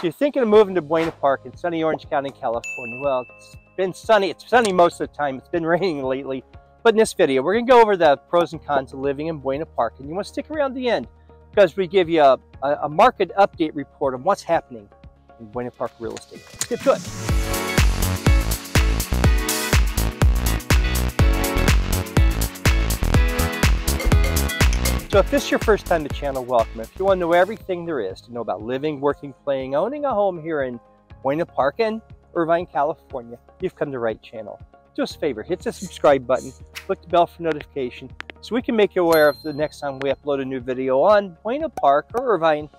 If you're thinking of moving to Buena Park in sunny Orange County, California, well, it's been sunny. It's sunny most of the time. It's been raining lately. But in this video, we're going to go over the pros and cons of living in Buena Park. And you want to stick around the end because we give you a market update report on what's happening in Buena Park real estate. Let's get to it. So if this is your first time to the channel, welcome. If you want to know everything there is to know about living, working, playing, owning a home here in Buena Park and Irvine, California, you've come to the right channel. Do us a favor, hit the subscribe button, click the bell for notification so we can make you aware of the next time we upload a new video on Buena Park or Irvine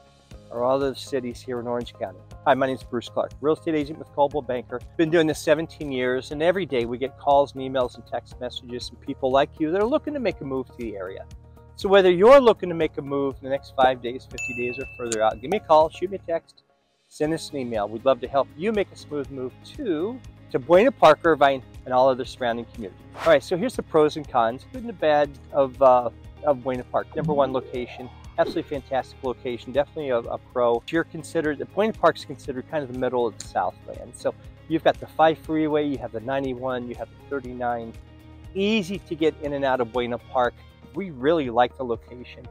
or all the cities here in Orange County. Hi, my name is Bruce Clark, real estate agent with Coldwell Banker. Been doing this 17 years, and every day we get calls and emails and text messages from people like you that are looking to make a move to the area. So whether you're looking to make a move in the next 5 days, 50 days, or further out, give me a call, shoot me a text, send us an email. We'd love to help you make a smooth move to Buena Park, Irvine, and all other surrounding communities. All right, so here's the pros and cons, good and the bad, of Buena Park. Number one, location. Absolutely fantastic location, definitely a pro. You're considered, Buena Park's considered kind of the middle of the Southland. So you've got the 5 freeway, you have the 91, you have the 39. Easy to get in and out of Buena Park. We really like the location.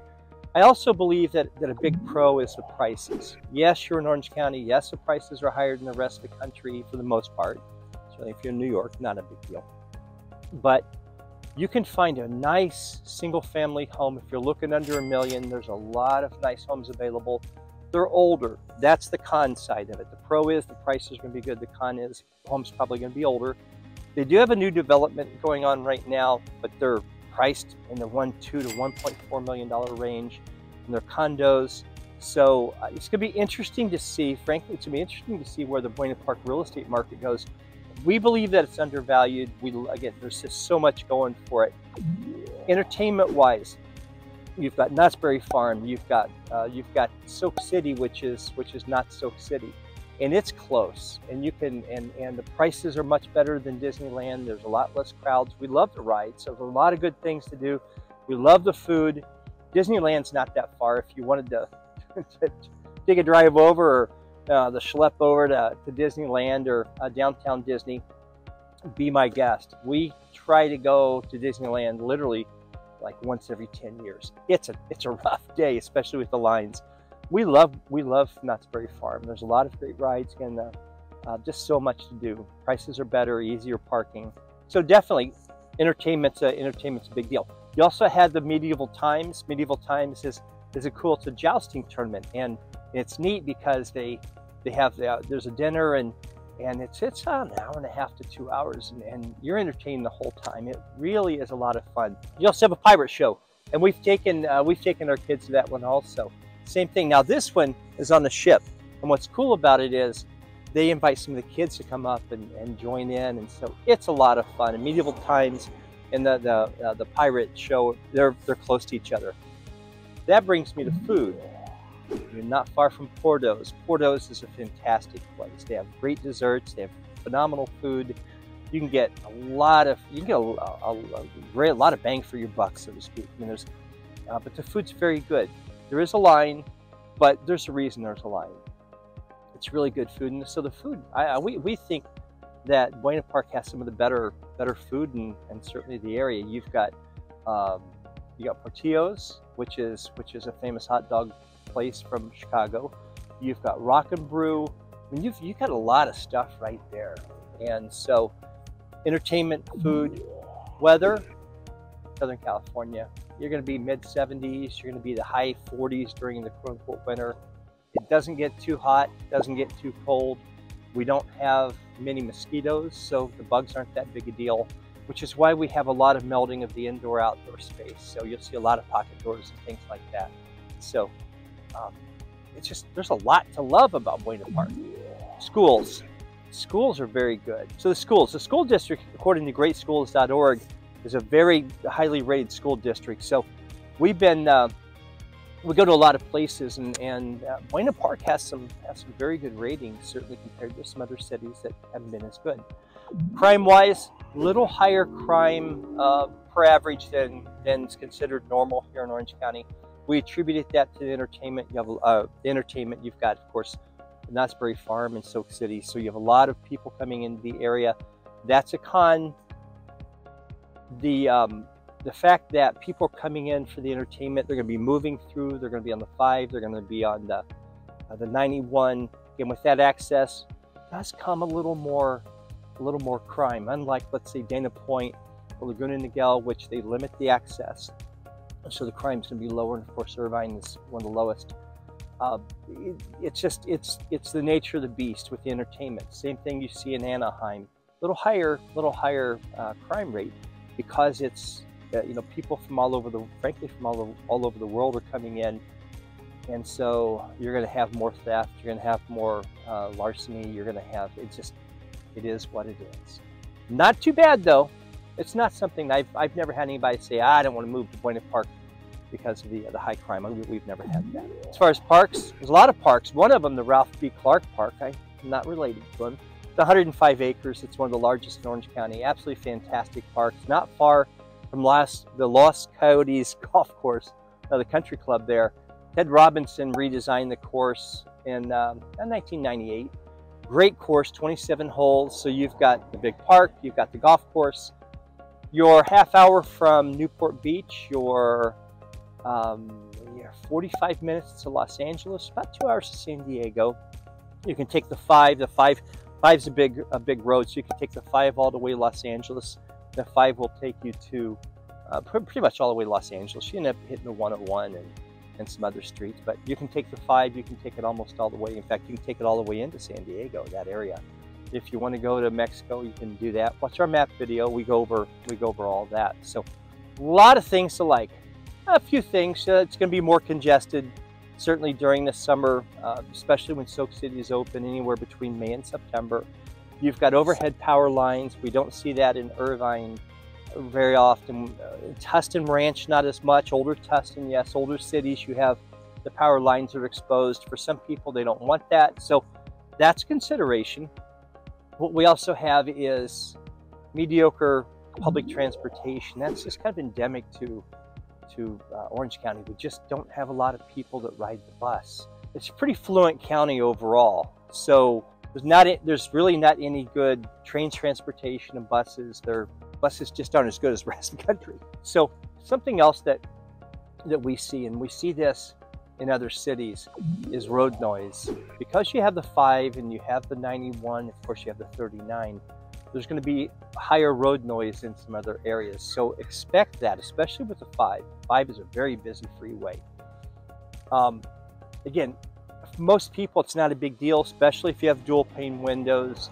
I also believe that a big pro is the prices. Yes, you're in Orange County. Yes, the prices are higher than the rest of the country for the most part. Certainly if you're in New York, not a big deal. But you can find a nice single family home if you're looking under $1 million. There's a lot of nice homes available. They're older. That's the con side of it. The pro is the price is going to be good. The con is the home's probably going to be older. They do have a new development going on right now, but they're priced in the $1.2 to $1.4 million range, and they're condos. So it's going to be interesting to see. Frankly, it's going to be interesting to see where the Buena Park real estate market goes. We believe that it's undervalued. Again, there's just so much going for it. Entertainment-wise, you've got Knott's Berry Farm. You've got Soak City, which is not Soak City. And it's close, and you can, and the prices are much better than Disneyland. There's a lot less crowds. We love the ride, so there's a lot of good things to do. We love the food. Disneyland's not that far. If you wanted to take a drive over, or the schlep over to Disneyland or downtown Disney, be my guest. We try to go to Disneyland literally like once every 10 years. It's a rough day, especially with the lines. We love Knott's Berry Farm. There's a lot of great rides and just so much to do. Prices are better, easier parking. So definitely, entertainment's a big deal. You also had the Medieval Times. Medieval Times is it's a jousting tournament, and it's neat because they have there's a dinner and it's an hour and a half to 2 hours, and you're entertained the whole time. It really is a lot of fun. You also have a pirate show, and we've taken our kids to that one also. Same thing. Now this one is on the ship, and what's cool about it is they invite some of the kids to come up and join in, and so it's a lot of fun. And Medieval Times and the pirate show, they're close to each other. That brings me to food. You're not far from Porto's. Porto's is a fantastic place. They have great desserts. They have phenomenal food. You can get a lot of bang for your buck, so to speak. I mean, but the food's very good. There is a line, but there's a reason there's a line. It's really good food, and so the food, we think that Buena Park has some of the better food, and certainly the area. You got Portillo's, which is a famous hot dog place from Chicago. You've got Rock Brews. I mean, you've got a lot of stuff right there, and so entertainment, food, weather. Southern California, you're going to be mid-70s, you're going to be the high 40s during the quote-unquote winter. It doesn't get too hot, doesn't get too cold. We don't have many mosquitoes, so the bugs aren't that big a deal, which is why we have a lot of melding of the indoor-outdoor space. So you'll see a lot of pocket doors and things like that. So it's just, there's a lot to love about Buena Park. Schools are very good. So the school district, according to greatschools.org, is a very highly rated school district. So we go to a lot of places, and Buena Park has some very good ratings, certainly compared to some other cities that haven't been as good. Crime-wise, a little higher crime per average than is considered normal here in Orange County. We attributed that to the entertainment. You have the entertainment. You've got, of course, Knott's Berry Farm in Soak City. So you have a lot of people coming into the area. That's a con. The fact that people are coming in for the entertainment, they're going to be moving through, they're going to be on the 5, they're going to be on the 91. And with that access does come a little more crime. Unlike, let's say, Dana Point or Laguna Niguel, which they limit the access, so the crime's going to be lower. And of course, Irvine is one of the lowest. It's the nature of the beast with the entertainment. Same thing you see in Anaheim, little higher crime rate, because it's people from all over all over the world are coming in, and so you're going to have more theft, you're going to have more larceny, you're going to have it is what it is. Not too bad though. It's not something I've never had anybody say, I don't want to move to Buena Park because of the high crime. We've never had that. As far as parks, there's a lot of parks. One of them, the Ralph B. Clark Park, I'm not related to him. It's 105 acres. It's one of the largest in Orange County. Absolutely fantastic park. It's not far from the Lost Coyotes golf course, the country club there. Ted Robinson redesigned the course in 1998. Great course, 27 holes. So you've got the big park, you've got the golf course. You're half hour from Newport Beach. You're 45 minutes to Los Angeles, about 2 hours to San Diego. You can take the 5. The 5's a big road, so you can take the 5 all the way to Los Angeles. The 5 will take you to pretty much all the way to Los Angeles. You end up hitting the 101 and some other streets, but you can take the 5. You can take it almost all the way. In fact, you can take it all the way into San Diego, that area. If you want to go to Mexico, you can do that. Watch our map video. We go over all that. So a lot of things to like. A few things. It's going to be more congested, certainly during the summer, especially when Soak City is open, anywhere between May and September. You've got overhead power lines. We don't see that in Irvine very often. Tustin Ranch, not as much. Older Tustin, yes. Older cities, you have the power lines that are exposed. For some people, they don't want that. So that's consideration. What we also have is mediocre public transportation. That's just kind of endemic to Orange County. We just don't have a lot of people that ride the bus. It's a pretty fluent county overall. So there's really not any good train transportation and buses. Buses just aren't as good as the rest of the country. So something else that we see, and we see this in other cities, is road noise. Because you have the 5 and you have the 91, of course you have the 39, there's going to be higher road noise in some other areas. So expect that, especially with the 5. 5 is a very busy freeway. Again, for most people, it's not a big deal, especially if you have dual pane windows.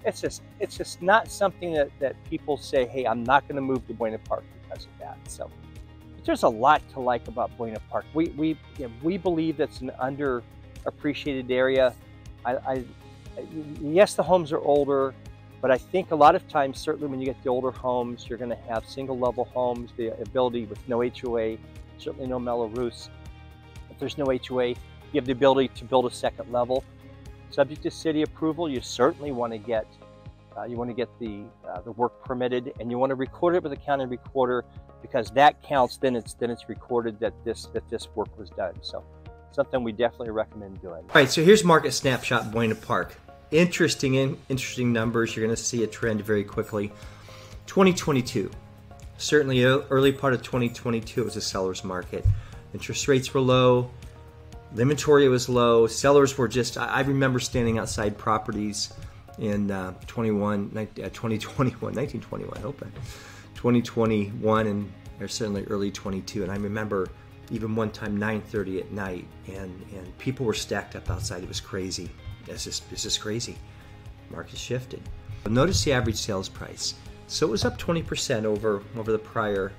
It's just not something that people say, hey, I'm not going to move to Buena Park because of that. So there's a lot to like about Buena Park. We believe that's an underappreciated area. Yes, the homes are older, but I think a lot of times, certainly when you get the older homes, you're going to have single-level homes, the ability with no HOA, certainly no mellow roofs. If there's no HOA, you have the ability to build a second level. Subject to city approval, you certainly want to get the work permitted, and you want to record it with the county recorder, because that counts. Then it's recorded that this work was done. So something we definitely recommend doing. All right, so here's market snapshot Buena Park. Interesting numbers. You're going to see a trend very quickly. 2022, certainly early part of 2022, it was a seller's market. Interest rates were low. The inventory was low. Sellers were just, I remember standing outside properties in 2021, and certainly early 22. And I remember even one time 9:30 at night, and people were stacked up outside. It was crazy. It's just crazy. Market shifted. But notice the average sales price. So it was up 20% over the prior,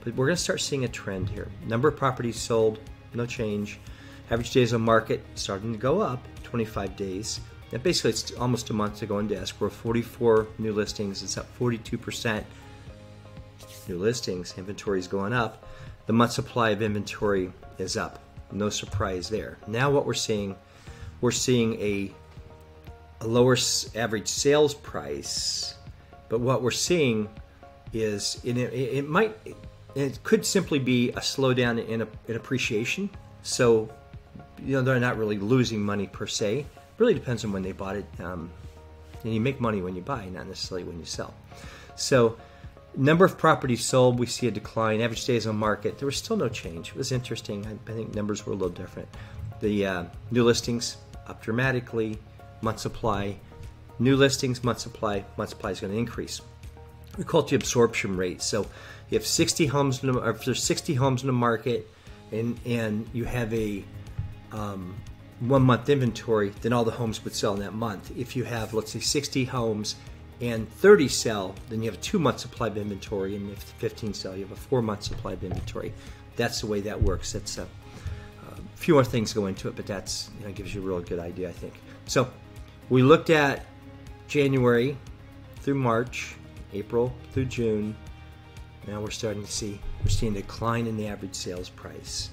but we're going to start seeing a trend here. Number of properties sold, no change. Average days on market starting to go up, 25 days. And basically it's almost a month to go in desk. We're 44 new listings. It's up 42%. New listings, inventory is going up. The month supply of inventory is up. No surprise there. Now what we're seeing a lower average sales price, but what we're seeing is it could simply be a slowdown in appreciation. So they're not really losing money per se. really depends on when they bought it. And you make money when you buy, not necessarily when you sell. So number of properties sold, we see a decline. Average days on market, there was still no change. It was interesting. I think numbers were a little different. The new listings up dramatically. Month supply, new listings, month supply is going to increase. We call it the absorption rate. So you have 60 homes, or if there's 60 homes in the market, and you have a 1 month inventory, then all the homes would sell in that month. If you have, let's say, 60 homes and 30 sell, then you have a 2 month supply of inventory, and if 15 sell, you have a 4 month supply of inventory. That's the way that works. That's a few more things go into it, but that's, gives you a real good idea, I think. So we looked at January through March, April through June. Now we're seeing a decline in the average sales price,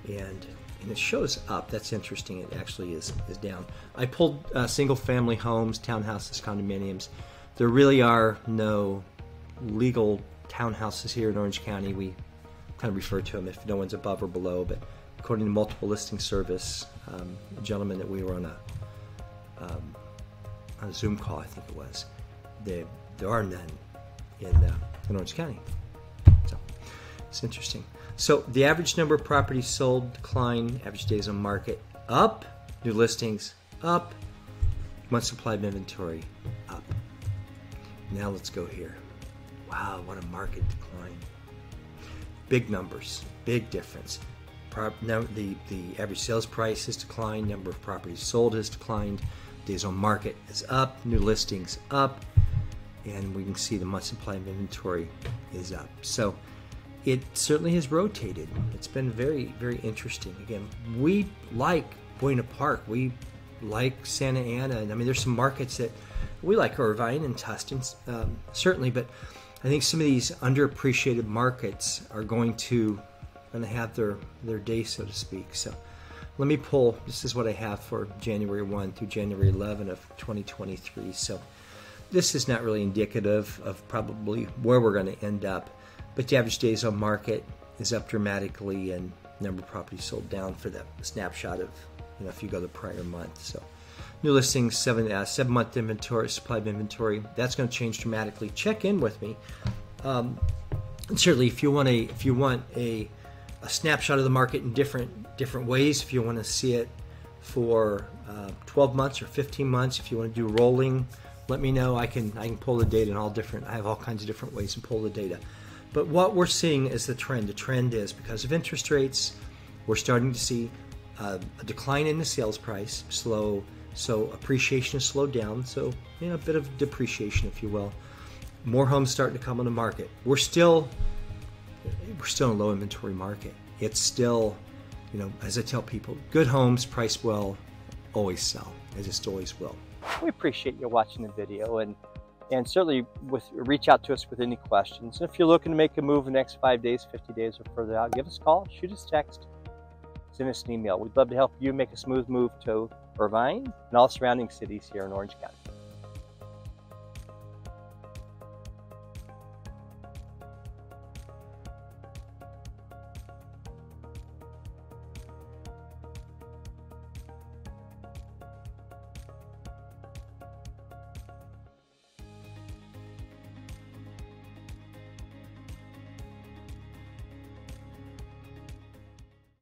and it shows up. That's interesting. It actually is down. I pulled single family homes, townhouses, condominiums. There really are no legal townhouses here in Orange County. We kind of refer to them if no one's above or below, but according to multiple listing service, a gentleman that we were on a Zoom call, I think it was, there are none in Orange County. So it's interesting. So the average number of properties sold decline, average days on market up, new listings up, month supply of inventory up. Now let's go here. Wow, what a market decline. Big numbers, big difference. Now the average sales price has declined, number of properties sold has declined, days on market is up, new listings up, and we can see the month supply of inventory is up. So it certainly has rotated. It's been very, very interesting. Again, we like Buena Park. We like Santa Ana. And I mean, there's some markets that we like, Irvine and Tustin, certainly, but I think some of these underappreciated markets are going to have their day, so to speak. So let me pull, this is what I have for January 1 through January 11 of 2023. So this is not really indicative of probably where we're going to end up, but the average days on market is up dramatically, and number of properties sold down for that snapshot of, if you go the prior month. So new listings, 7 month inventory, supply of inventory, that's going to change dramatically. Check in with me. And certainly if you want a snapshot of the market in different ways, if you want to see it for 12 months or 15 months, if you want to do rolling, let me know. I can pull the data in I have all kinds of different ways to pull the data. But what we're seeing is the trend. The trend is, because of interest rates, we're starting to see a decline in the sales price, slow. So appreciation has slowed down. So a bit of depreciation, if you will. More homes starting to come on the market. We're still in a low inventory market. It's still, as I tell people, good homes priced well always sell. They just always will. We appreciate you watching the video, and certainly reach out to us with any questions. And if you're looking to make a move in the next 5 days, 50 days, or further out, give us a call, shoot us a text, send us an email. We'd love to help you make a smooth move to Irvine and all surrounding cities here in Orange County.